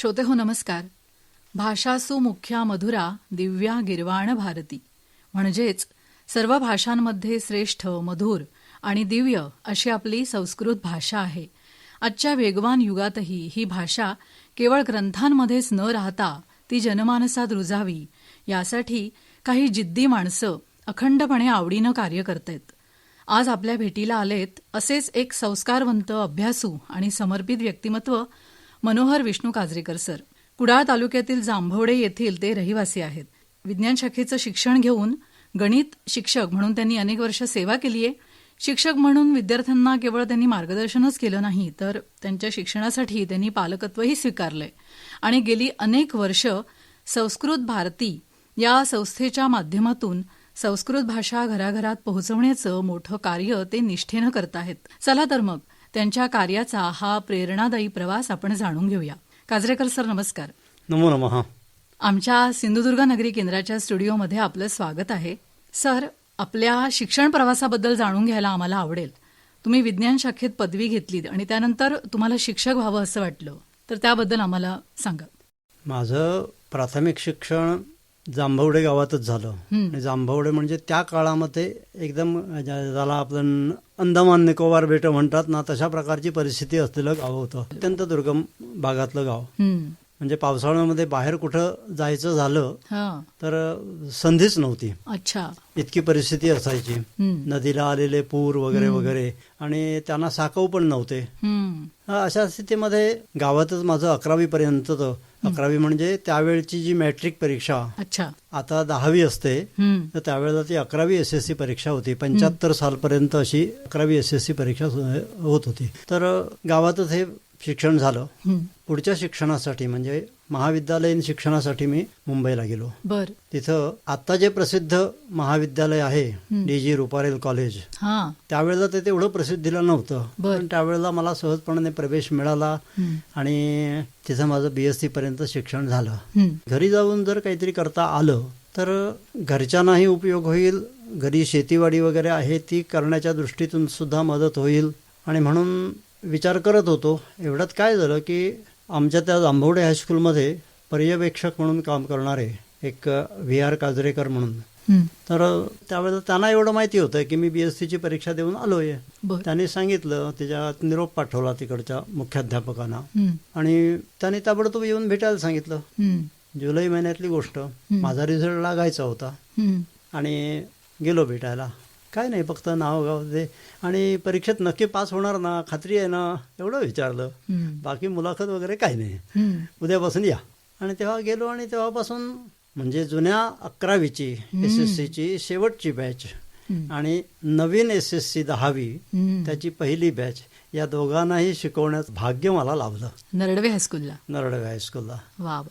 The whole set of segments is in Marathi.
श्रोतेहो नमस्कार. भाषासु मुख्या मधुरा दिव्या गिर्वाण भारती, म्हणजेच सर्व भाषांमध्ये श्रेष्ठ, मधुर आणि दिव्य अशी आपली संस्कृत भाषा आहे. आजच्या वेगवान युगातही ही भाषा केवळ ग्रंथांमध्येच न राहता ती जनमानसात रुजावी यासाठी काही जिद्दी माणसं अखंडपणे आवडीनं कार्य करतायत. आज आपल्या भेटीला आलेत असेच एक संस्कारवंत, अभ्यासू आणि समर्पित व्यक्तिमत्व मनोहर विष्णू काजरेकर सर. कुडाळ तालुक्यातील जांभवडे येथील ते रहिवासी आहेत. विज्ञान शाखेचं शिक्षण घेऊन गणित शिक्षक म्हणून त्यांनी अनेक वर्ष सेवा केली आहे. शिक्षक म्हणून विद्यार्थ्यांना केवळ त्यांनी मार्गदर्शनच केलं नाही, तर त्यांच्या शिक्षणासाठी त्यांनी पालकत्वही स्वीकारलंय आणि गेली अनेक वर्ष संस्कृत भारती या संस्थेच्या माध्यमातून संस्कृत भाषा घराघरात पोहोचवण्याचं मोठं कार्य ते निष्ठेनं करत आहेत. चला तर मग त्यांच्या कार्याचा हा प्रेरणादायी प्रवास आपण जाणून घेऊया. काजरेकर सर नमस्कार. नमो नमः. आमच्या सिंधुदुर्ग नगरी केंद्राच्या स्टुडिओमध्ये आपलं स्वागत आहे. सर, आपल्या शिक्षण प्रवासाबद्दल जाणून घ्यायला आम्हाला आवडेल. तुम्ही विज्ञान शाखेत पदवी घेतलीत आणि त्यानंतर तुम्हाला शिक्षक व्हावं असं वाटलं, तर त्याबद्दल आम्हाला सांगा. माझं प्राथमिक शिक्षण जांभवडे गावातच झालं. आणि जांभवडे म्हणजे त्या काळामध्ये एकदम ज्याला आपण अंदमान निकोबार बेटं म्हणतात ना, तशा प्रकारची परिस्थिती असलेलं गाव होतं. अत्यंत दुर्गम भागातलं गाव. म्हणजे पावसाळ्यामध्ये बाहेर कुठं जायचं झालं तर संधीच नव्हती. अच्छा. इतकी परिस्थिती असायची. नदीला आलेले पूर वगैरे वगैरे, आणि त्यांना साकव पण नव्हते. अशा स्थितीमध्ये गावातच माझं 11वी पर्यंत. 11वी म्हणजे त्यावेळची जी मॅट्रिक परीक्षा, अच्छा, आता 10वी असते, तर त्यावेळेला ती 11वी SSC परीक्षा होती. 75 सालपर्यंत अशी 11वी SSC परीक्षा होत होती. तर गावातच हे शिक्षण झालं. पुढच्या शिक्षणासाठी म्हणजे महाविद्यालयीन शिक्षणासाठी मी मुंबईला गेलो. बर. तिथं आता जे प्रसिद्ध महाविद्यालय आहे DG रुपारेल कॉलेज, त्यावेळेला ते तेवढं प्रसिद्धीला नव्हतं, पण त्यावेळेला मला सहजपणे प्रवेश मिळाला आणि तिथं माझं BSc पर्यंत शिक्षण झालं. घरी जाऊन जर काहीतरी करता आलं तर घरच्यांनाही उपयोग होईल, घरी शेतीवाडी वगैरे आहे ती करण्याच्या दृष्टीतून सुद्धा मदत होईल, आणि म्हणून विचार करत होतो. एवढ्यात काय झालं की आमच्या त्या जांभवडे हायस्कूलमध्ये पर्यवेक्षक म्हणून काम करणारे एक VR काजरेकर म्हणून, तर त्यावेळेला त्यांना एवढं माहिती होतं की मी BScची परीक्षा देऊन आलोय. त्यांनी सांगितलं, त्याच्यात निरोप पाठवला तिकडच्या मुख्याध्यापकांना, आणि त्यांनी ताबडतोब येऊन भेटायला सांगितलं. जुलै महिन्यातली गोष्ट. माझा रिझल्ट लागायचा होता आणि गेलो भेटायला. काय नाही, फक्त नाव गाव दे आणि परीक्षेत नक्की पास होणार ना, खात्री आहे ना, एवढं विचारलं. बाकी मुलाखत वगैरे काही नाही, उद्यापासून या. आणि तेव्हा गेलो आणि तेव्हापासून म्हणजे जुन्या 11वीची SSCची शेवटची बॅच आणि नवीन SSC 10वी त्याची पहिली बॅच, या दोघांनाही शिकवण्याचं भाग्य मला लाभलं. नरडवे हायस्कूलला. नरडवे हायस्कूलला. वा.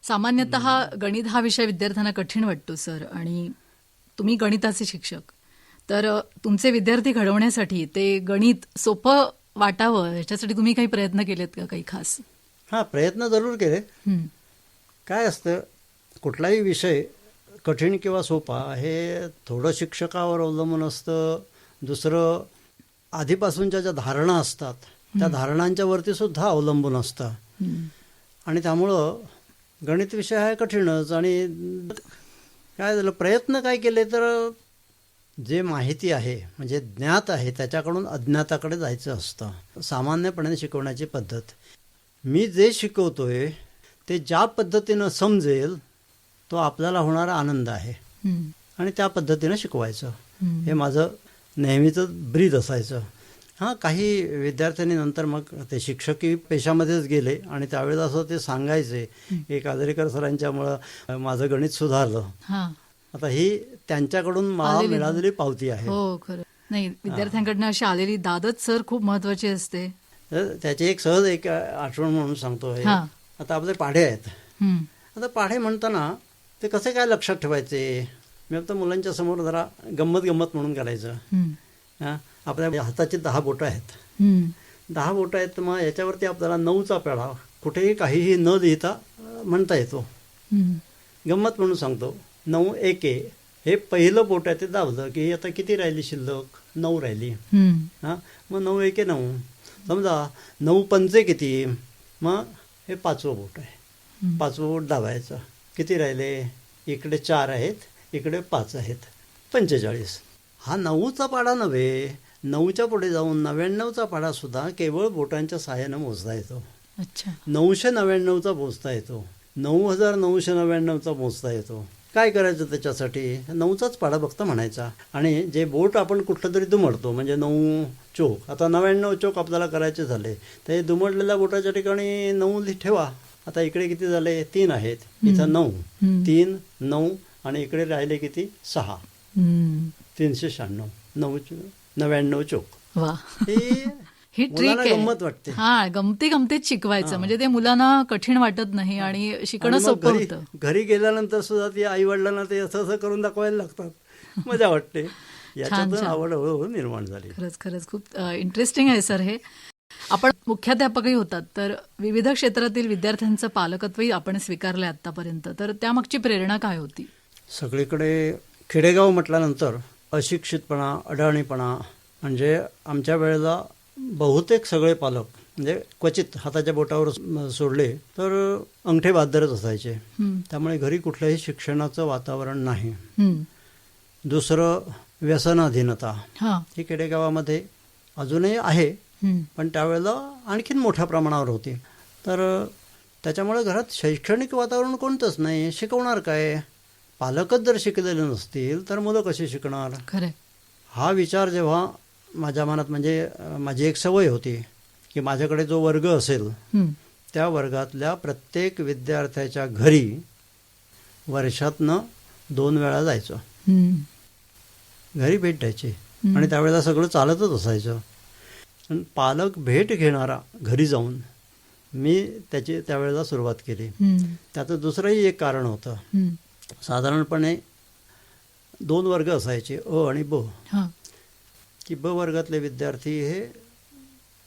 सामान्यतः गणित हा विषय विद्यार्थ्यांना कठीण वाटतो सर, आणि तुम्ही गणिताचे शिक्षक, तर तुमचे विद्यार्थी घडवण्यासाठी ते गणित सोपं वाटावं याच्यासाठी तुम्ही काही प्रयत्न केलेत का, काही खास? प्रयत्न जरूर केले. काय असतं, कुठलाही विषय कठीण किंवा सोपा हे थोडं शिक्षकावर अवलंबून असतं. दुसरं, आधीपासूनच्या ज्या धारणा असतात त्या धारणांच्या वरती सुद्धा अवलंबून असतं, आणि त्यामुळं गणित विषय हा कठीणच. आणि काय झालं, प्रयत्न काय केले तर जे माहिती आहे म्हणजे ज्ञात आहे त्याच्याकडून अज्ञाताकडे जायचं असतं. सामान्यपणे शिकवण्याची पद्धत, मी जे शिकवतोय ते ज्या पद्धतीनं समजेल तो आपल्याला होणारा आनंद आहे, आणि त्या पद्धतीनं शिकवायचं, हे माझं नेहमीचं ब्रीद असायचं. काही विद्यार्थ्यांनी नंतर मग ते शिक्षकी पेशामध्येच गेले, आणि त्यावेळेला असं ते सांगायचे की काजरेकर सरांच्यामुळं माझं गणित सुधारलं. आता ही त्यांच्याकडून मला मिळालेली पावती आहे. हो, खरं. नाही, विद्यार्थ्यांकडनं अशी आलेली दादच सर खूप महत्वाची असते. त्याची एक सहज एक आठवण म्हणून सांगतो. आता आपले पाढे आहेत. आता पाढे म्हणताना ते कसे काय लक्षात ठेवायचे, मी आता मुलांच्या समोर जरा गंमत म्हणून करायचं. आपल्या हाताची 10 बोटं आहेत. 10 बोटं आहेत, मग याच्यावरती आपल्याला 9चा पेढा कुठेही काहीही न लिहिता म्हणता येतो. गंमत म्हणून सांगतो. 9 1 हे पहिलं बोट आहे ते दाबलं की आता किती राहिली शिल्लक, 9 राहिली. मग 9 1 9. समजा 9 पंचे किती, मग हे 5वं बोट आहे. 5वं बोट दाबायचं. किती राहिले? इकडे 4 आहेत, इकडे 5 आहेत, 45. हा 9चा पाढा नव्हे, 9च्या पुढे जाऊन 99चा पाढा सुद्धा केवळ बोटांच्या सहाय्यानं मोजता येतो. अच्छा. 999चा मोजता येतो, 9999चा मोजता येतो. काय करायचं त्याच्यासाठी? 9चाच पाढा फक्त म्हणायचा आणि जे बोट आपण कुठलं तरी दुमडतो, म्हणजे 9 चोक, आता 99 चोक आपल्याला करायचे झाले तर हे दुमडलेल्या बोटाच्या ठिकाणी 9 ठेवा. आता इकडे किती झाले? 3 आहेत, इथं 9, 3, 9 आणि इकडे राहिले किती? 6. 396, 99 चोक. वा, ही ट्रिक आहे. गंमत वाटते. हा, गमतीत शिकवायचं, म्हणजे ते मुलांना कठीण वाटत नाही आणि शिकणं सोपं होतं. घरी गेल्यानंतर सुद्धा ती आई वडिलांना ते असं असं करून दाखवायला लागतात. मजा वाटते. याच्यातून आवड हळूहळू निर्माण झाली. खरंच खूप इंटरेस्टिंग आहे सर हे. आपण मुख्याध्यापकही होतात, तर विविध क्षेत्रातील विद्यार्थ्यांचं पालकत्वही आपण स्वीकारलंय आतापर्यंत, तर त्यामागची प्रेरणा काय होती? सगळीकडे खेडेगाव म्हटल्यानंतर अशिक्षितपणा, अडाणीपणा, म्हणजे आमच्या वेळेला बहुतेक सगळे पालक, म्हणजे क्वचित हाताच्या बोटावर सोडले तर अंगठे बहाद्दरच असायचे. त्यामुळे घरी कुठल्याही शिक्षणाचं वातावरण नाही. दुसरं व्यसनाधीनता ही खेडेगावामध्ये अजूनही आहे, पण त्यावेळेला आणखीन मोठ्या प्रमाणावर होती. तर त्याच्यामुळे घरात शैक्षणिक वातावरण कोणतंच नाही. शिकवणार काय? पालकच जर शिकलेले नसतील तर मुलं कशी शिकणार? खरं. हा विचार जेव्हा माझ्या मनात, म्हणजे माझी एक सवय होती की माझ्याकडे जो वर्ग असेल त्या वर्गातल्या प्रत्येक विद्यार्थ्याच्या घरी वर्षातनं 2 वेळा जायचं. घरी भेट द्यायची आणि त्यावेळेला सगळं चालतच असायचं. पालक भेट घेणारा घरी जाऊन मी त्यावेळेला सुरुवात केली. त्याचं दुसरंही एक कारण होतं. साधारणपणे 2 वर्ग असायचे, अ आणि ब. की ब वर्गातले विद्यार्थी हे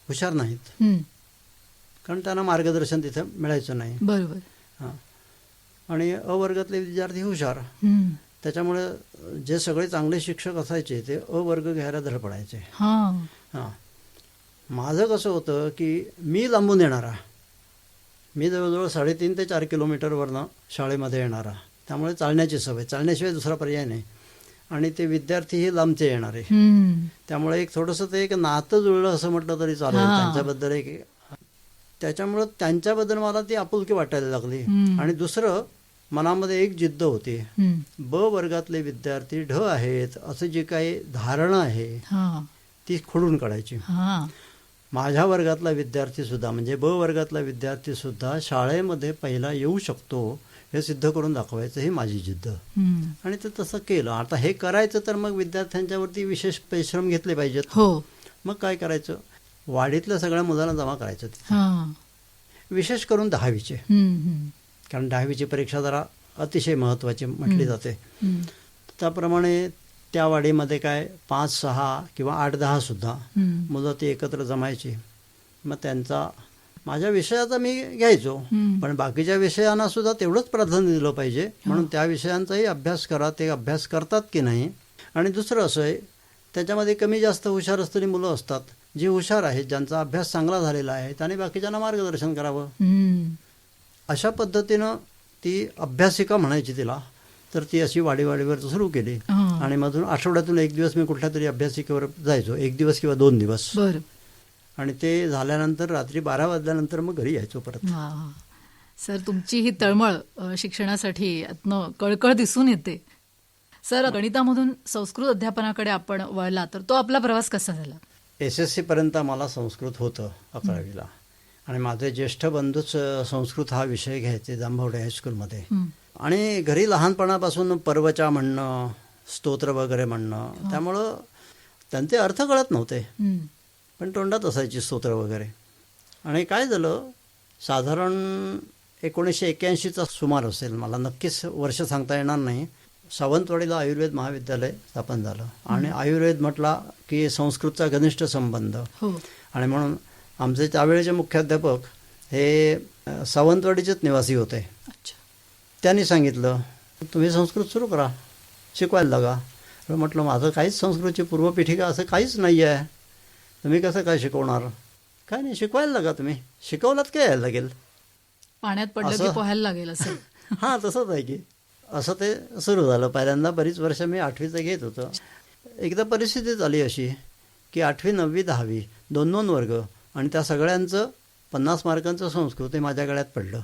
हुशार नाहीत, कारण त्यांना मार्गदर्शन तिथे मिळायचं नाही. बरोबर. हां. आणि अ वर्गातले विद्यार्थी हुशार, त्याच्यामुळे जे सगळे चांगले शिक्षक असायचे ते अ वर्ग घ्यायला धडपडायचे. हां. माझं कसं होतं की मी लांबून येणारा, मी जवळजवळ 3.5 ते 4 किलोमीटरवरनं शाळेमध्ये येणारा, त्यामुळे चालण्याची सवय, चालण्याशिवाय दुसरा पर्याय नाही. आणि ते विद्यार्थीही लांबचे येणारे, त्यामुळे एक थोडंसं ते एक नातं जुळलं असं म्हटलं तरी चालेल त्यांच्याबद्दल. एक त्याच्यामुळं त्यांच्याबद्दल मला ती आपुलकी वाटायला लागली. आणि दुसरं, मनामध्ये एक जिद्द होती. ब वर्गातले विद्यार्थी ढ आहेत असं जी काही धारणा आहे ती खोडून काढायची. माझ्या वर्गातला विद्यार्थी सुद्धा, म्हणजे ब वर्गातला विद्यार्थी सुद्धा शाळेमध्ये पहिला येऊ शकतो हे सिद्ध करून दाखवायचं ही माझी जिद्द. आणि ते तसं केलं. आता हे करायचं तर मग विद्यार्थ्यांच्यावरती विशेष परिश्रम घेतले पाहिजेत. मग काय करायचं, वाडीतल्या सगळ्या मुलांना जमा करायचं तिथे, विशेष करून 10वीचे, कारण 10वीची परीक्षा जरा अतिशय महत्त्वाची म्हटली जाते. त्याप्रमाणे त्या वाडीमध्ये काय 5-6 किंवा 8-10 सुद्धा मुलं ती एकत्र जमायची. मग त्यांचा, माझ्या विषयाचा मी घ्यायचो, पण बाकीच्या विषयांना सुद्धा तेवढंच प्राधान्य दिलं पाहिजे, म्हणून त्या विषयांचाही अभ्यास करा. ते अभ्यास करतात की नाही. आणि दुसरं असं आहे, त्याच्यामध्ये कमी जास्त हुशार असलेली मुलं असतात. जी हुशार आहेत, ज्यांचा अभ्यास चांगला झालेला आहे, त्याने बाकीच्यांना मार्गदर्शन करावं. अशा पद्धतीनं ती अभ्यासिका म्हणायची तिला. तर ती अशी वाडीवर सुरू केली. आणि मधून आठवड्यातून 1 दिवस मी कुठल्या तरी अभ्यासिकेवर जायचो, 1 दिवस किंवा 2 दिवस. आणि ते झाल्यानंतर रात्री 12 वाजल्यानंतर मग घरी यायचो परत. सर, तुमची ही तळमळ शिक्षणासाठी यातनं कळकळ दिसून येते. सर, गणितामधून संस्कृत अध्यापनाकडे आपण वळला, तर तो आपला प्रवास कसा झाला? SSC पर्यंत मला संस्कृत होतं 11वीला. आणि माझे ज्येष्ठ बंधूच संस्कृत हा विषय घ्यायचे जांभवडे हायस्कूलमध्ये. आणि घरी लहानपणापासून पर्वचा म्हणणं, स्तोत्र वगैरे म्हणणं, त्यामुळं त्यांचे अर्थ कळत नव्हते, पण तोंडात असायची स्तोत्र वगैरे. आणि काय झालं, साधारण 1981चा सुमार असेल, मला नक्कीच वर्ष सांगता येणार नाही. सावंतवाडीला आयुर्वेद महाविद्यालय स्थापन झालं. आणि आयुर्वेद म्हटला की संस्कृतचा घनिष्ठ संबंध. आणि म्हणून आमचे त्यावेळेचे मुख्याध्यापक हे सावंतवाडीचेच निवासी होते. त्यांनी सांगितलं, तुम्ही संस्कृत सुरू करा, शिकवायला लागा. म्हटलं, माझं काहीच संस्कृतची पूर्वपीठिका असं काहीच नाही आहे, तुम्ही कसं काय शिकवणार? काय नाही, शिकवायला लागा, तुम्ही शिकवलात काय यायला लागेल. पाण्यात पडलं की पोहायला लागेल असं. हां, तसंच आहे की. असं ते सुरू झालं. पहिल्यांदा बरीच वर्ष मी 8वीचं घेत होतो. एकदा परिस्थिती झाली अशी की 8वी 9वी 10वी 2-2 वर्ग आणि त्या सगळ्यांचं 50 मार्कांचं संस्कृत हे माझ्या गळ्यात पडलं.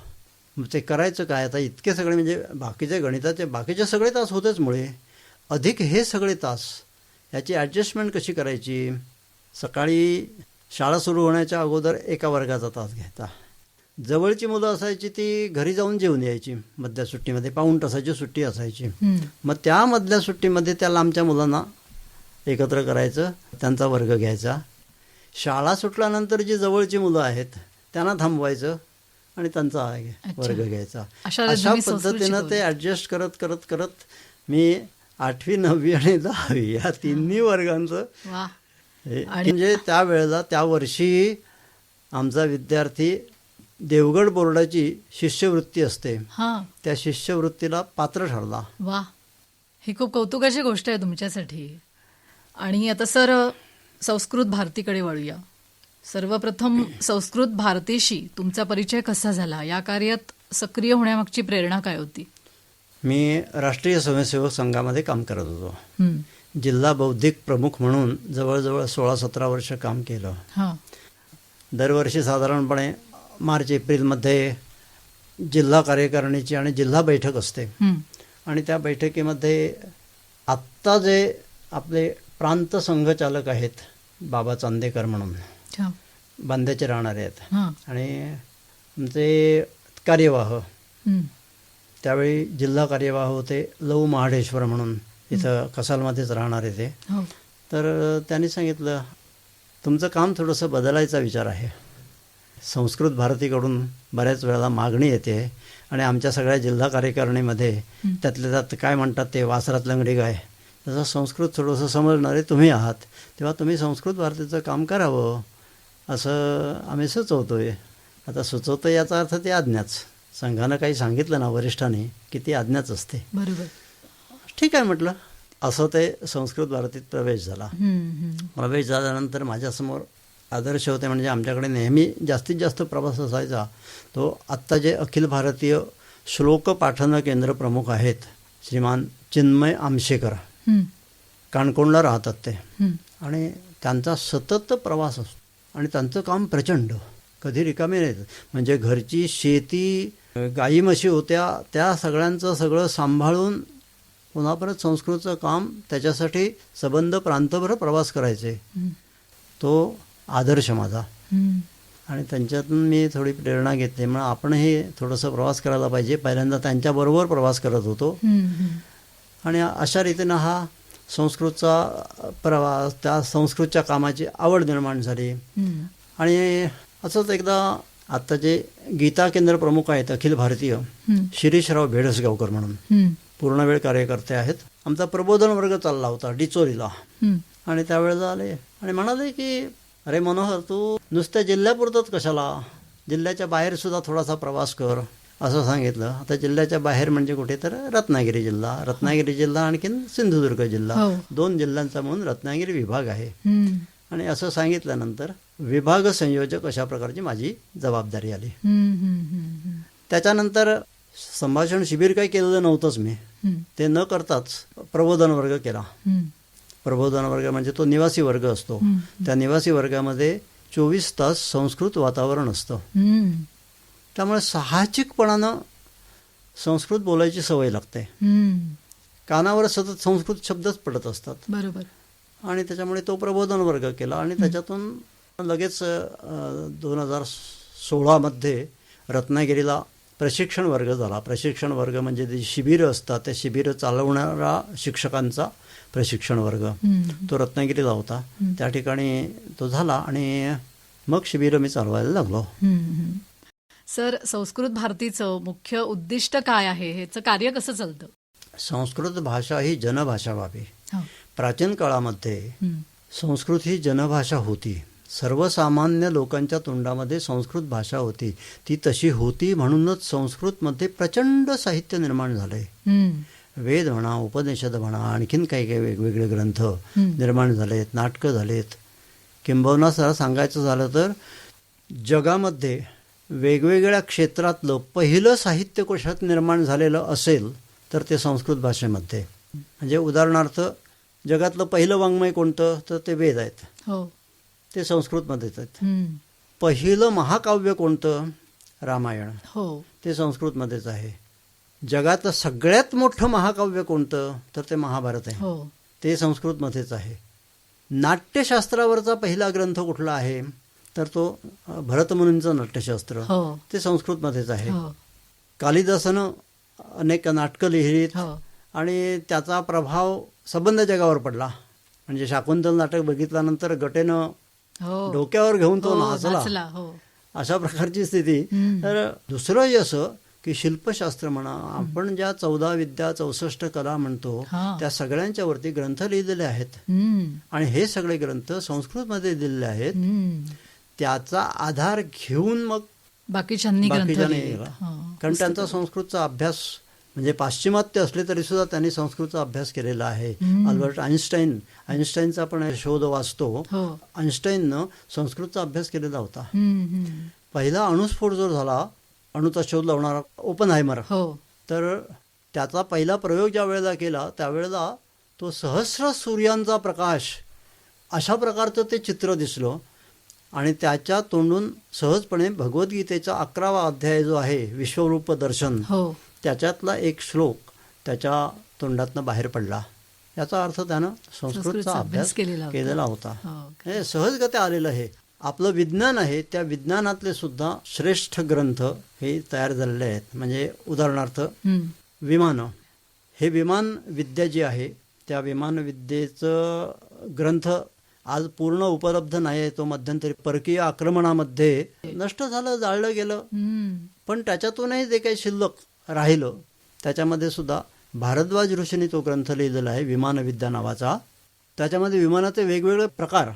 मग ते करायचं काय आता? इतके सगळे म्हणजे बाकीचे गणिताचे बाकीचे सगळे तास होतेच मुळे, अधिक हे सगळे तास याची ॲडजस्टमेंट कशी करायची? सकाळी शाळा सुरू होण्याच्या अगोदर एका वर्गाचा तास घ्यायचा. जवळची मुलं असायची ती घरी जाऊन जेवून यायची मधल्या सुट्टीमध्ये, पाऊण तासाची सुट्टी असायची. मग त्या मधल्या सुट्टीमध्ये त्या लांबच्या मुलांना एकत्र करायचं, त्यांचा वर्ग घ्यायचा. शाळा सुटल्यानंतर जी जवळची मुलं आहेत त्यांना थांबवायचं आणि त्यांचा वर्ग घ्यायचा. अशा पद्धतीनं ते ॲडजस्ट करत करत करत मी 8वी 9वी आणि 10वी या तिन्ही वर्गांचं म्हणजे त्यावेळेला त्या वर्षी आमचा विद्यार्थी देवगड बोर्डाची शिष्यवृत्ती असते, त्या शिष्यवृत्तीला पात्र ठरला. वा, ही खूप कौतुकाची गोष्ट आहे तुमच्यासाठी. आणि आता सर संस्कृत भारतीकडे वळूया. सर्वप्रथम संस्कृत भारतीशी तुमचा परिचय कसा झाला? या कार्यात सक्रिय होण्यामागची प्रेरणा काय होती? मी राष्ट्रीय स्वयंसेवक संघामध्ये काम करत होतो. जिल्हा बौद्धिक प्रमुख म्हणून जवळजवळ 16-17 वर्ष काम केलं. दरवर्षी साधारणपणे मार्च एप्रिलमध्ये जिल्हा कार्यकारिणीची आणि जिल्हा बैठक असते आणि त्या बैठकीमध्ये आत्ता जे आपले प्रांत संघचालक आहेत बाबा चांदेकर म्हणून, बांद्याचे राहणारे आहेत, आणि आमचे कार्यवाह त्यावेळी जिल्हा कार्यवाह होते लव महाडेश्वर म्हणून, इथं कसालमध्येच राहणारे ते. तर त्यांनी सांगितलं तुमचं काम थोडंसं बदलायचा विचार आहे. संस्कृत भारतीकडून बऱ्याच वेळेला मागणी येते आणि आमच्या सगळ्या जिल्हा कार्यकारिणीमध्ये त्यातल्या त्यात काय म्हणतात ते वासरात लंगडी गाय, तसं संस्कृत थोडंसं समजणारे तुम्ही आहात, तेव्हा तुम्ही संस्कृत भारतीचं काम करावं असं आम्ही सुचवतोय. आता सुचवतो याचा अर्थ ते आज्ञाच. संघानं काही सांगितलं ना वरिष्ठांनी की ती आज्ञाच असते. बरोबर, ठीक आहे म्हटलं. असं ते संस्कृत भारतीत प्रवेश झाला. प्रवेश झाल्यानंतर माझ्यासमोर आदर्श होते, म्हणजे आमच्याकडे नेहमी जास्तीत जास्त प्रवास असायचा तो आत्ता जे अखिल भारतीय श्लोक पाठन केंद्र प्रमुख आहेत श्रीमान चिन्मय आमशेकर, काणकोणला राहतात ते, आणि त्यांचा सतत प्रवास असतो आणि त्यांचं काम प्रचंड, कधी रिकामे नाहीत. म्हणजे घरची शेती, गाई म्हशी होत्या, त्या सगळ्यांचं सगळं सांभाळून पुन्हा परत संस्कृतचं काम, त्याच्यासाठी सबंध प्रांतभर प्रवास करायचे. तो आदर्श माझा. आणि त्यांच्यातून मी थोडी प्रेरणा घेतली. मग आपणही थोडंसं प्रवास करायला पाहिजे. पहिल्यांदा त्यांच्याबरोबर प्रवास करत होतो आणि अशा रीतीनं हा संस्कृतचा प्रवास, त्या संस्कृतच्या कामाची आवड निर्माण झाली. आणि असंच एकदा आत्ता जे गीता केंद्र प्रमुख आहेत अखिल भारतीय शिरीषराव भेडसगावकर म्हणून पूर्ण वेळ कार्यकर्ते आहेत, आमचा प्रबोधन वर्ग चालला होता डिचोरीला. आणि त्यावेळेला आले आणि म्हणाले की अरे मनोहर, तू नुसत्या जिल्ह्यापुरतंच कशाला, जिल्ह्याच्या बाहेर सुद्धा थोडासा प्रवास कर असं सांगितलं. आता जिल्ह्याच्या बाहेर म्हणजे कुठे तर रत्नागिरी जिल्हा आणखीन सिंधुदुर्ग जिल्हा, 2 जिल्ह्यांचा म्हणून रत्नागिरी विभाग आहे. आणि असं सांगितल्यानंतर विभाग संयोजक अशा प्रकारची माझी जबाबदारी आली. त्याच्यानंतर संभाषण शिबिर काही केलेलं नव्हतंच मी. ते न करताच प्रबोधन वर्ग केला. प्रबोधन वर्ग म्हणजे तो निवासी वर्ग असतो. त्या निवासी वर्गामध्ये 24 तास संस्कृत वातावरण असतं. त्यामुळे साहजिकपणानं संस्कृत बोलायची सवय लागते. कानावर सतत संस्कृत शब्दच पडत असतात. बरोबर. आणि त्याच्यामुळे तो प्रबोधन वर्ग केला आणि त्याच्यातून लगेच 2016मध्ये रत्नागिरीला प्रशिक्षण वर्ग झाला. प्रशिक्षण वर्ग म्हणजे जे शिबिरं असतात त्या शिबिरं चालवणारा शिक्षकांचा प्रशिक्षण वर्ग, तो रत्नागिरीला होता. त्या ठिकाणी तो झाला आणि मग शिबिरं मी चालवायला लागलो. सर, संस्कृत भारतीचं मुख्य उद्दिष्ट काय आहे? ह्याचं कार्य कसं चालतं? संस्कृत भाषा ही जनभाषा व्हावी. प्राचीन काळामध्ये संस्कृत ही जनभाषा होती. सर्वसामान्य लोकांच्या तोंडामध्ये संस्कृत भाषा होती. ती तशी होती म्हणूनच संस्कृतमध्ये प्रचंड साहित्य निर्माण झालंय. वेद म्हणा, उपनिषद म्हणा, आणखीन काही काही वेगवेगळे ग्रंथ निर्माण झालेत, नाटकं झालेत. किंबहुना सर सांगायचं झालं तर जगामध्ये वेगवेगळ्या क्षेत्रातलं पहिलं साहित्यकोशात निर्माण झालेलं असेल तर ते संस्कृत भाषेमध्ये. म्हणजे उदाहरणार्थ जगातलं पहिलं वाङ्मय कोणतं तर ते वेद आहेत, हो. ते संस्कृतमध्येच आहेत. पहिलं महाकाव्य कोणतं रामायण, हो. ते संस्कृतमध्येच आहे. जगातलं सगळ्यात मोठं महाकाव्य कोणतं तर ते महाभारत आहे, हो. ते संस्कृतमध्येच आहे. नाट्यशास्त्रावरचा पहिला ग्रंथ कुठला आहे तर तो भरतमुनींचं नाट्यशास्त्र, हो. ते संस्कृतमध्येच आहे. हो. कालिदासानं अनेक नाटकं लिहिलीत हो. आणि त्याचा प्रभाव सबंध जगावर पडला. म्हणजे शाकुंतल नाटक बघितल्यानंतर गटेनं हो. डोक्यावर घेऊन तो हो, नाचला, नाचला, हो. अशा प्रकारची स्थिती. तर दुसरंही असं की शिल्पशास्त्र म्हणा, आपण ज्या 14 विद्या 64 कला म्हणतो हा. त्या सगळ्यांच्या वरती ग्रंथ लिहिलेले आहेत आणि हे सगळे ग्रंथ संस्कृतमध्ये दिलेले आहेत. त्याचा आधार घेऊन मग बाकीच्यांनी कारण त्यांचा संस्कृतचा अभ्यास म्हणजे पाश्चिमात्य असले तरी सुद्धा त्यांनी संस्कृतचा अभ्यास केलेला आहे. अल्बर्ट आइन्स्टाईनचा पण शोध वाचतो. आइन्स्टाईननं संस्कृतचा अभ्यास केलेला होता. पहिला अणुस्फोट जो झाला, अणुचा शोध लावणारा ओपनहायमर, तर त्याचा पहिला प्रयोग ज्या वेळेला केला त्यावेळेला तो सहस्र सूर्यांचा प्रकाश अशा प्रकारचं ते चित्र दिसलं आणि त्याच्या तोंडून सहजपणे भगवद्गीतेचा 11वा अध्याय जो आहे विश्वरूप दर्शन, त्याच्यातला एक श्लोक त्याच्या तोंडातनं बाहेर पडला. याचा अर्थ त्यानं संस्कृतचा अभ्यास केलेला होता. हे सहजगत्या आलेलं आहे. आपलं विज्ञान आहे त्या विज्ञानातले सुद्धा श्रेष्ठ ग्रंथ हे तयार झालेले आहेत. म्हणजे उदाहरणार्थ विमानं, हे विमान विद्या जी आहे त्या विमान विद्येचं ग्रंथ आज पूर्ण उपलब्ध नाही आहे. तो मध्यंतरी परकीय आक्रमणामध्ये नष्ट झालं, जाळलं गेलं. पण त्याच्यातूनही जे काही शिल्लक राहिलं त्याच्यामध्ये सुद्धा भारद्वाज ऋषींनी तो ग्रंथ लिहिलेला आहे विमानविद्या नावाचा. त्याच्यामध्ये विमानाचे वेगवेगळे प्रकार,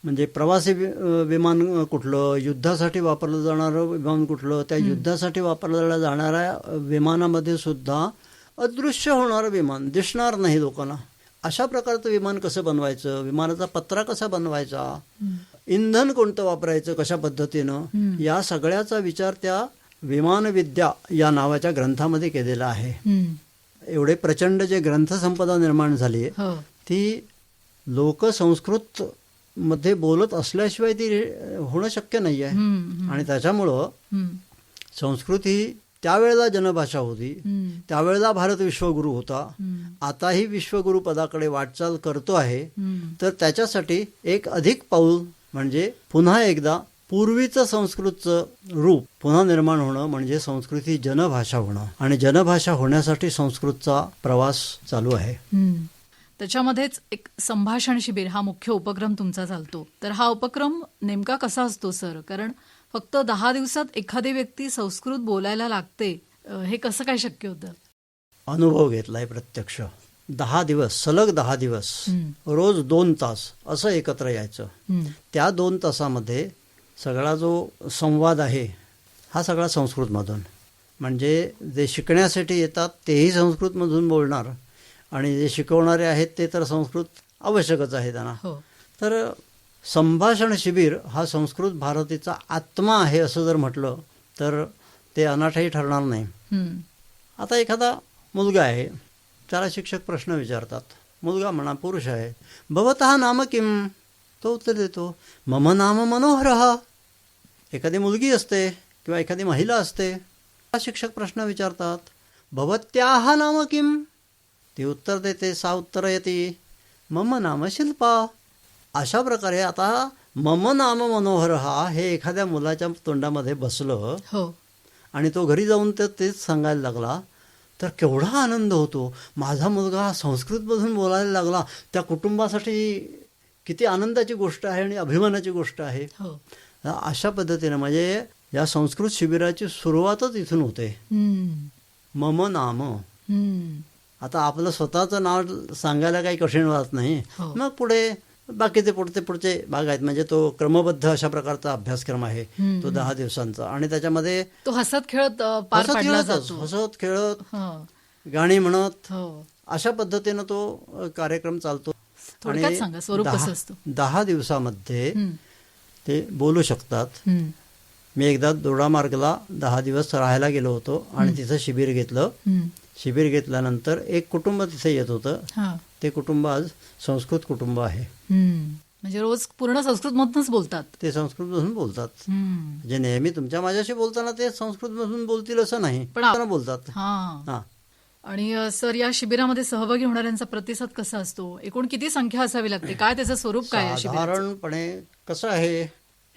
म्हणजे प्रवासी विमान कुठलं, युद्धासाठी वापरलं जाणारं विमान कुठलं, त्या युद्धासाठी वापरल्या जाणाऱ्या विमानामध्ये सुद्धा अदृश्य होणारं विमान, दिसणार नाही लोकांना, अशा प्रकारचं विमान कसं बनवायचं, विमानाचा पत्रा कसा बनवायचा, इंधन कोणतं वापरायचं कशा पद्धतीनं, या सगळ्याचा विचार त्या विमानविद्या या नावाच्या ग्रंथामध्ये केलेला आहे. एवढे प्रचंड जे ग्रंथसंपदा निर्माण झाली आहे ती लोक संस्कृत मध्ये बोलत असल्याशिवाय ती होणं शक्य नाही आहे. आणि त्याच्यामुळं संस्कृत ही त्यावेळेला जनभाषा होती, त्यावेळेला भारत विश्वगुरू होता, आताही विश्वगुरू पदाकडे वाटचाल करतो आहे. तर त्याच्यासाठी एक अधिक पाऊल म्हणजे पुन्हा एकदा पूर्वीचं संस्कृतचं रूप पुन्हा निर्माण होणं, म्हणजे संस्कृत ही जनभाषा होणं. आणि जनभाषा होण्यासाठी संस्कृतचा प्रवास चालू आहे. त्याच्यामध्येच एक संभाषण शिबिर हा मुख्य उपक्रम तुमचा चालतो. तर हा उपक्रम नेमका कसा असतो सर? कारण फक्त 10 दिवसात एखादी व्यक्ती संस्कृत बोलायला लागते, हे कसं काय शक्य होतं? अनुभव घेतलाय प्रत्यक्ष. 10 दिवस सलग 10 दिवस रोज 2 तास असं एकत्र यायचं. त्या 2 तासामध्ये सगळा जो संवाद आहे हा सगळा संस्कृतमधून, म्हणजे जे शिकण्यासाठी येतात तेही संस्कृतमधून बोलणार आणि जे शिकवणारे आहेत ते तर संस्कृत आवश्यकच आहे त्यांना. तर संभाषण शिबिर हा संस्कृत भारतीचा आत्मा आहे असं जर म्हटलं तर ते अनाठही ठरणार नाही. आता एखादा मुलगा आहे, त्याला शिक्षक प्रश्न विचारतात, मुलगा म्हणा पुरुष आहे, भवतः नाम किम, तो उत्तर देतो मम नाम मनोहरः. एखादी मुलगी असते किंवा एखादी महिला असते, शिक्षक प्रश्न विचारतात भवत्याः नाम किम, ती उत्तर देते सा उत्तरयति मम नाम शिल्पा. अशा प्रकारे आता मम नाम मनोहर हे एखाद्या मुलाच्या तोंडामध्ये बसलं आणि तो घरी जाऊन तेच सांगायला लागला तर केवढा आनंद होतो. माझा मुलगा संस्कृतमधून बोलायला लागला, त्या कुटुंबासाठी किती आनंदाची गोष्ट आहे आणि अभिमानाची गोष्ट आहे. अशा पद्धतीने म्हणजे या संस्कृत शिबिराची सुरुवातच इथून होते. मम नाम. आता आपलं स्वतःचं नाव सांगायला काही कठीण वाटत नाही. मग पुढे बाकीचे पुढचे भाग आहेत. म्हणजे तो क्रमबद्ध अशा प्रकारचा अभ्यासक्रम आहे तो 10 दिवसांचा. आणि त्याच्यामध्ये तो हसत खेळत हसत खेळत गाणी म्हणत अशा पद्धतीनं तो कार्यक्रम चालतो. आणि 10 दिवसामध्ये ते बोलू शकतात. मी एकदा दोडामार्गला 10 दिवस राहायला गेलो होतो आणि तिथं शिबिर घेतलं. शिबिर घेतल्यानंतर एक कुटुंब तिथे येत होतं. ते कुटुंब आज संस्कृत कुटुंब आहे. म्हणजे रोज पूर्ण संस्कृतमधूनच बोलतात. ते संस्कृतमधून बोलतात. म्हणजे नेहमी तुमच्या माझ्याशी बोलताना ते संस्कृतमधून बोलतील असं नाही, पण बोलतात. हा. आणि सर, या शिबिरामध्ये सहभागी होणाऱ्यांचा प्रतिसाद कसा असतो? एकूण किती संख्या असावी लागते? काय त्याचं स्वरूप काय आहे? साधारणपणे कसं आहे,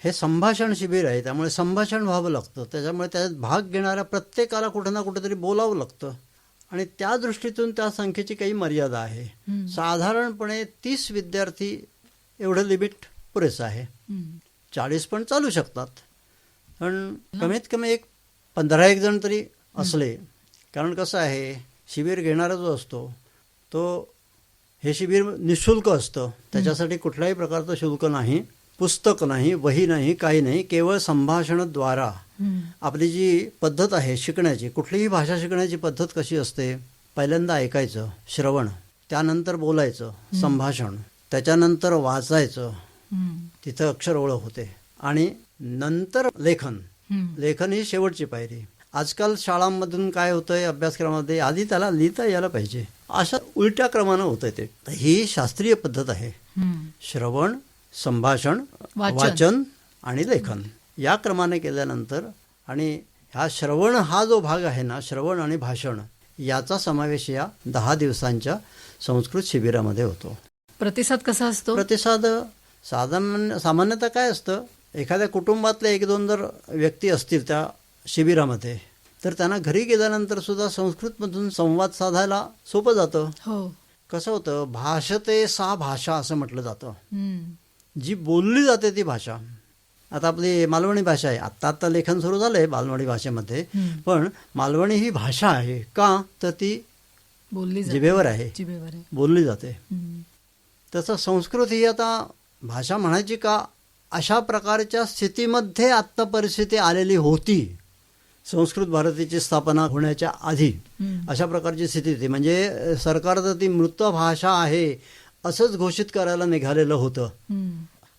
हे संभाषण शिबिर आहे, त्यामुळे संभाषण व्हावं लागतं. त्याच्यामुळे त्यात भाग घेणाऱ्या प्रत्येकाला कुठं ना कुठेतरी बोलावं लागतं आणि त्या दृष्टीतून त्या संख्येची काही मर्यादा आहे. साधारणपणे 30 विद्यार्थी एवढं लिमिट पुरेसं आहे. 40 पण चालू शकतात, पण कमीत कमी एक 15 जण तरी असले. कारण कसं आहे, शिबिर घेणारा जो असतो तो हे शिबिर निःशुल्क असतं. त्याच्यासाठी कुठल्याही प्रकारचं शुल्क नाही, पुस्तक नाही, वही नाही, काही नाही. केवळ संभाषणाद्वारा आपली जी पद्धत आहे शिकण्याची, कुठलीही भाषा शिकण्याची पद्धत कशी असते, पहिल्यांदा ऐकायचं, श्रवण, त्यानंतर बोलायचं, संभाषण, त्याच्यानंतर वाचायचं, तिथं अक्षर ओळख होते आणि नंतर लेखन. लेखन ही शेवटची पायरी. आजकाल शाळांमधून काय होतंय, अभ्यासक्रमामध्ये आधी त्याला लिहिता यायला पाहिजे, अशा उलट्या क्रमानं होतंय. ते ही शास्त्रीय पद्धत आहे. श्रवण, संभाषण, वाचन आणि लेखन या क्रमाने केल्यानंतर, आणि ह्या श्रवण हा जो भाग आहे ना, श्रवण आणि भाषण, याचा समावेश या 10 दिवसांच्या संस्कृत शिबिरामध्ये होतो. प्रतिसाद कसा असतो? प्रतिसाद सामान्यतः काय असतं, एखाद्या कुटुंबातले 1-2 जर व्यक्ती असतील त्या शिबिरामध्ये, तर त्यांना घरी गेल्यानंतर सुद्धा संस्कृतमधून संवाद साधायला सोपं जातं. कसं होतं, भाषते सा भाषा असं म्हटलं जातं. जी बोलली जाते ती भाषा. आता आपली मालवणी भाषा आहे, आत्ता लेखन सुरू झालंय मालवणी भाषेमध्ये, पण मालवणी ही भाषा आहे. का तर ती बोलली जिभेवर आहे, बोलली जाते. तसं संस्कृत ही आता भाषा म्हणायची का, अशा प्रकारच्या स्थितीमध्ये आत्ता परिस्थिती आलेली होती. संस्कृत भारतीची स्थापना होण्याच्या आधी अशा प्रकारची स्थिती होती. म्हणजे सरकार तर ती मृत भाषा आहे असंच घोषित करायला निघालेलं होतं.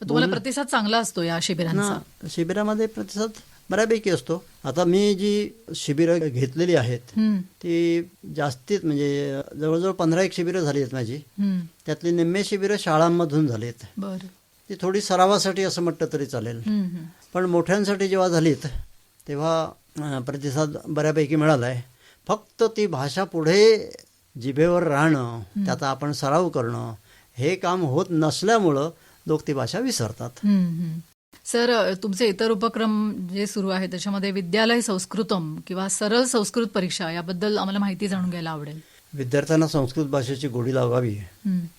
तुम्हाला प्रतिसाद चांगला असतो या शिबिरांचा? शिबिरामध्ये प्रतिसाद बऱ्यापैकी असतो. आता मी जी शिबिरं घेतलेली आहेत ती जास्तीत म्हणजे जवळजवळ 15 शिबिरं झाली आहेत माझी. त्यातली निम्मे शिबिरं शाळांमधून झालीत. ती थोडी सरावासाठी असं म्हटलं तरी चालेल. पण मोठ्यांसाठी जेव्हा झालीत तेव्हा प्रतिसाद बऱ्यापैकी मिळाला आहे. फक्त ती भाषा पुढे जिभेवर राहणं, त्याचा आपण सराव करणं, हे काम होत नसल्यामुळं लोक ती भाषा विसरतात. सर, तुमचे इतर उपक्रम जे सुरू आहेत त्याच्यामध्ये विद्यालय संस्कृतम किंवा सरळ संस्कृत परीक्षा याबद्दल आम्हाला माहिती जाणून घ्यायला आवडेल. विद्यार्थ्यांना संस्कृत भाषेची गोडी लागावी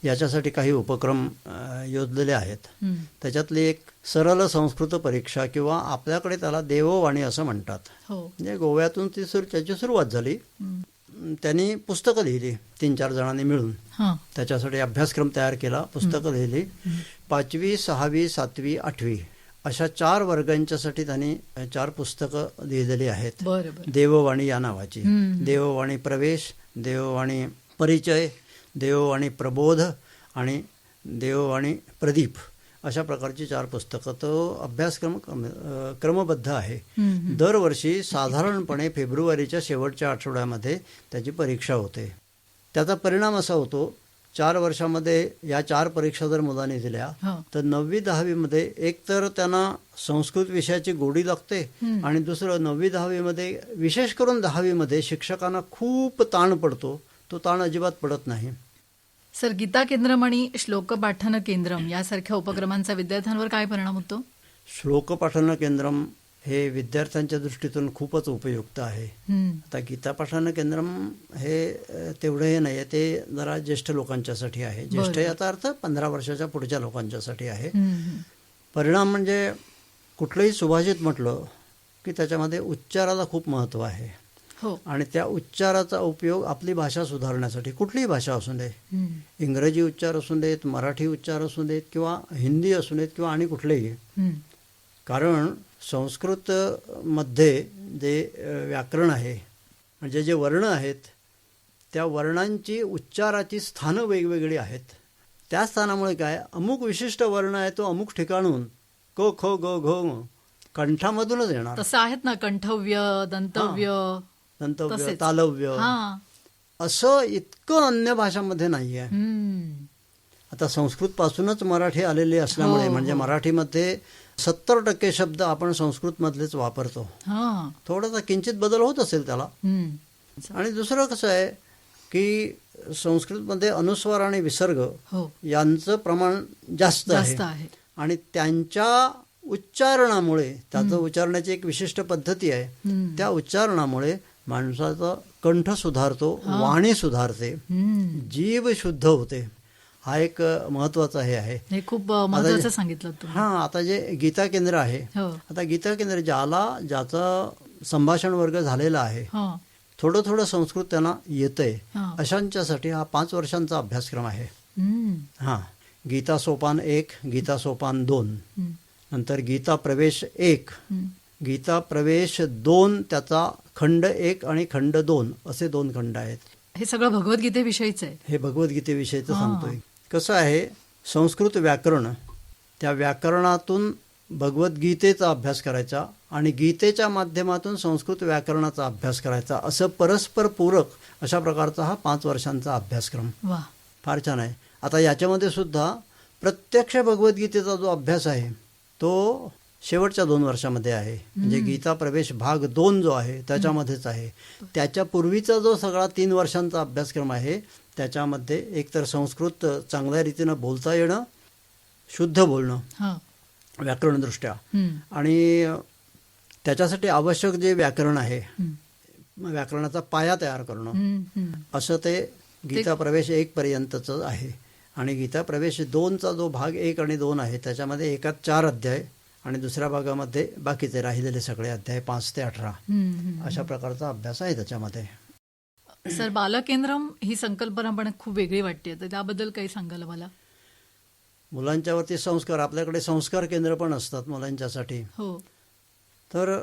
याच्यासाठी काही उपक्रम योजलेले आहेत. त्याच्यातली एक सरळ संस्कृत परीक्षा, किंवा आपल्याकडे त्याला देववाणी असं म्हणतात. म्हणजे गोव्यातून त्याची सुरुवात झाली. त्यांनी पुस्तकं लिहिली 3-4 जणांनी मिळून. त्याच्यासाठी अभ्यासक्रम तयार केला, पुस्तकं लिहिली. 5वी, 6वी, 7वी, 8वी अशा 4 वर्गांच्यासाठी त्यांनी 4 पुस्तकं लिहिलेली आहेत. देववाणी या नावाची. देववाणी प्रवेश, देववाणी परिचय, देववाणी प्रबोध आणि देववाणी प्रदीप अशा प्रकारची 4 पुस्तकं. तो अभ्यासक्रम क्रमबद्ध आहे. दरवर्षी साधारणपणे फेब्रुवारीच्या शेवटच्या आठवड्यामध्ये त्याची परीक्षा होते. त्याचा परिणाम असा होतो, 4 वर्षामध्ये या 4 परीक्षा जर मुलांनी दिल्या तर 9वी-10वी मध्ये एक तर त्यांना संस्कृत विषयाची गोडी लागते, आणि दुसरं 9वी-10वी मध्ये, विशेष करून 10वी मध्ये शिक्षकांना खूप ताण पडतो. तो ताण अजिबात पडत नाही. सर, गीता केंद्रम आणि श्लोक पाठन केंद्रम यासारख्या उपक्रमांचा विद्यार्थ्यांवर काय परिणाम होतो? श्लोक पाठन केंद्रम हे विद्यार्थ्यांच्या दृष्टीतून खूपच उपयुक्त आहे. आता गीता पाठन केंद्रम हे तेवढं हे नाही, ते जरा ज्येष्ठ लोकांच्यासाठी आहे. ज्येष्ठ याचा अर्थ 15 वर्षाच्या पुढच्या लोकांच्यासाठी आहे. परिणाम म्हणजे कुठलंही सुभाषित म्हटलं की त्याच्यामध्ये उच्चाराला खूप महत्त्व आहे. आणि त्या उच्चाराचा उपयोग आपली भाषा सुधारण्यासाठी, कुठलीही भाषा असू दे, इंग्रजी उच्चार असू देत, मराठी उच्चार असू देत, किंवा हिंदी असू देत, किंवा आणि कुठलेही. कारण संस्कृतमध्ये जे व्याकरण आहे, म्हणजे जे वर्ण आहेत, त्या वर्णांची उच्चाराची स्थानं वेगवेगळी आहेत. त्या स्थानामुळे काय, अमुक विशिष्ट वर्ण आहे तो अमुक ठिकाणून क ख ग घ कंठामधूनच येणार. तसं आहेत ना कंठव्य, दंतव्य, दंतव्य, तसेच. तालव्य, हा. असं इतकं अन्य भाषांमध्ये नाहीये. हम्म. आता संस्कृत पासूनच मराठी आलेली असल्यामुळे हो, म्हणजे हो. मराठीमध्ये 70% शब्द आपण संस्कृत मधलेच वापरतो. हा. थोडासा किंचित बदल होत असेल त्याला. हम्म. आणि दुसरं कसं आहे की संस्कृतमध्ये अनुस्वार आणि विसर्ग हो, यांचं प्रमाण जास्त जास्त आहे. आहे. आणि त्यांच्या उच्चारणामुळे, त्याचं उच्चारण्याची एक विशिष्ट पद्धती आहे, हम्म. त्या उच्चारणामुळे माणसाचा कंठ सुधारतो, हा. वाणी सुधारते, हम्म. जीभ शुद्ध होते. हा एक महत्वाचा हे आहे. हे खूप महत्वाचं सांगितलं तुम्ही. हा, आता जे गीता केंद्र आहे, हो. आता गीता केंद्र ज्याचा संभाषण वर्ग झालेला आहे, हो. थोडं थोडं संस्कृत त्यांना येतंय, हा. अशांच्यासाठी हा 5 वर्षांचा अभ्यासक्रम आहे. हम्म. हा, गीता सोपान 1, गीता सोपान 2, हम्म. नंतर गीता प्रवेश 1, हम्म. गीता प्रवेश 2, त्याचा खंड 1 आणि खंड 2 असे 2 खंड आहेत. हे सगळं भगवद्गीतेविषयीच आहे. हे भगवद्गीतेविषयीचं हा. सांगतोय. कसं आहे, संस्कृत व्याकरण, त्या व्याकरणातून भगवद्गीतेचा अभ्यास करायचा आणि गीतेच्या माध्यमातून संस्कृत व्याकरणाचा अभ्यास करायचा, असं परस्पर पूरक अशा प्रकारचा हा 5 वर्षांचा अभ्यासक्रम. वा. फार छान आहे. आता याच्यामध्ये सुद्धा प्रत्यक्ष भगवद्गीतेचा जो अभ्यास आहे तो शेवटच्या 2 वर्षामध्ये आहे. म्हणजे गीता प्रवेश भाग 2 जो आहे त्याच्यामध्येच आहे. त्याच्या पूर्वीचा जो सगळा 3 वर्षांचा अभ्यासक्रम आहे त्याच्यामध्ये एकतर संस्कृत चांगल्या रीतीनं बोलता येणं, शुद्ध बोलणं हा. व्याकरणदृष्ट्या, हम्म. आणि त्याच्यासाठी आवश्यक जे व्याकरण आहे, हम्म. व्याकरणाचा पाया तयार करणं, हम्म. हम्म. असं ते गीता प्रवेश 1 पर्यंतचं आहे. आणि गीता प्रवेश 2चा जो भाग 1 आणि 2 आहे त्याच्यामध्ये एकात 4 अध्याय आणि दुसऱ्या भागामध्ये बाकीचे राहिलेले सगळे अध्याय 5 ते 18 हम्म. अशा प्रकारचा अभ्यास आहे त्याच्यामध्ये. सर, बालकेंद्रम ही संकल्पना पण खूप वेगळी वाटते, तर त्याबद्दल काही सांगाल मला? मुलांच्यावरती संस्कार, आपल्याकडे संस्कार केंद्र पण असतात मुलांच्यासाठी. हो. तर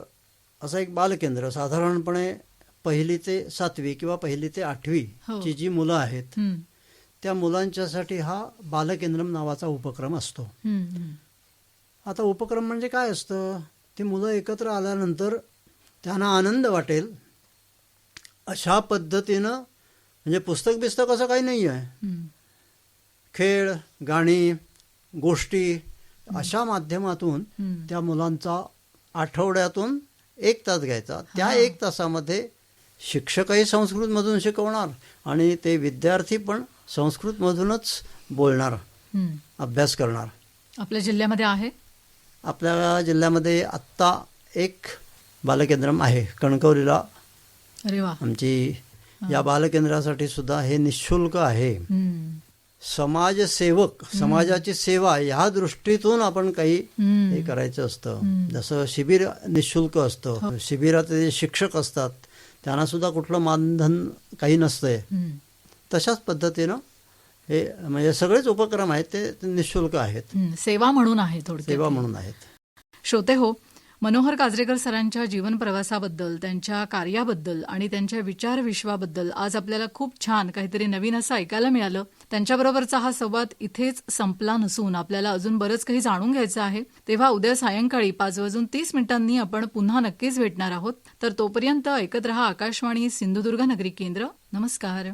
असं एक बालकेंद्र साधारणपणे 1ली ते 7वी किंवा 1ली ते 8वी हो. ची जी मुलं आहेत हम्म. त्या मुलांच्यासाठी हा बालकेंद्रम नावाचा उपक्रम असतो. हम्म. आता उपक्रम म्हणजे काय असतं, ती मुलं एकत्र आल्यानंतर त्यांना आनंद वाटेल अशा पद्धतीनं, म्हणजे पुस्तक असं काही नाही आहे, हम्म. खेळ, गाणी, गोष्टी अशा माध्यमातून हम्म. त्या मुलांचा आठवड्यातून 1 तास घ्यायचा. त्या हा. 1 तासामध्ये शिक्षकही संस्कृतमधून शिकवणार आणि ते विद्यार्थी पण संस्कृतमधूनच बोलणार, हम्म. अभ्यास करणार. आपल्या जिल्ह्यामध्ये आहे? आपल्या जिल्ह्यामध्ये आत्ता एक बालकेंद्रम आहे कणकवलीला. अरे वा. आमची या बालकेंद्रासाठी सुद्धा हे निःशुल्क आहे. हम्म. समाजसेवक, समाजाची सेवा ह्या दृष्टीतून आपण काही हम्म. हे करायचं असतं. जसं शिबिर निःशुल्क असतं, शिबिरात जे शिक्षक असतात त्यांना सुद्धा कुठलं मानधन काही नसतंय, हम्म. तशाच पद्धतीनं हे म्हणजे सगळेच उपक्रम आहेत ते निःशुल्क आहेत, हम्म. सेवा म्हणून आहे थोडक्यात. सेवा म्हणून आहेत. श्रोते हो, मनोहर काजरेकर सरांच्या जीवन प्रवासाबद्दल, त्यांच्या कार्याबद्दल आणि त्यांच्या विचार विश्वाबद्दल आज आपल्याला खूप छान काहीतरी नवीन असं ऐकायला मिळालं. त्यांच्याबरोबरचा हा संवाद इथेच संपला नसून आपल्याला अजून बरंच काही जाणून घ्यायचं आहे. तेव्हा उद्या सायंकाळी 5:30 आपण पुन्हा नक्कीच भेटणार आहोत. तर तोपर्यंत ऐकत रहा आकाशवाणी सिंधुदुर्ग नगरी केंद्र. नमस्कार.